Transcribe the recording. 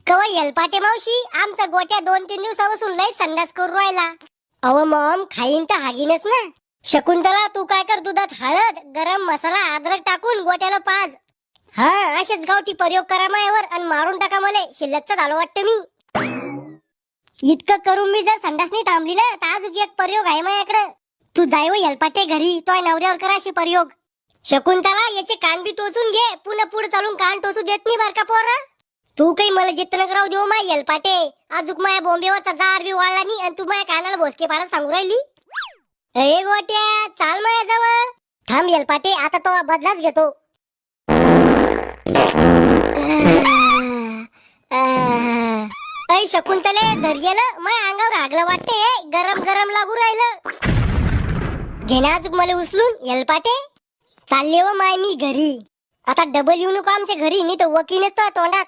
कवा येलपाटे मावशी आमचा गोट्या 2-3 दिवसापासून लय संडास करू राहिला. अव मॉम खाईन तर हागीनच ना. शकुंतला तू काय कर, दुधात हळद, गरम मसाला, अद्रक टाकून गोट्याला पाज. हा असेच गावठी प्रयोग करा मायावर आणि मारून टाका मले. शिल्लकच झालं वाटतं मी. इतकं करून मी जर संडास नाही थांबली ना तर अजून एक प्रयोग आहे माझ्याकडे. तू जाय व येलपाटे घरी, तो नवऱ्यावर करा अशी प्रयोग. शकुंतला याचे कान बी टोचून घे, पुन्हा पुढे चालून कान टोचू देत नाही बर का पोरा. तू काही मला जितन करावं देऊ माय येलपाटे. अजूक माया बोंबेवरचा जार बी वाळला नाही आणि तू माझ्या कानाला भोसके पाडत सांगू राहिली. ए गोट्या चाल माझ्या जवळ. थांब येलपाटे आता तो बदलाच घेतो. ऐ शकुंतले धैर्याला माझ्या अंगावर आगलं वाटते. गरम गरम लागू राहिलं. घेण्या अजूक मला उचलून येलपाटे. चालले व माय मी घरी. आता डबल येऊ नको आमच्या घरी, नाही तर वकीलच तो तोंडात.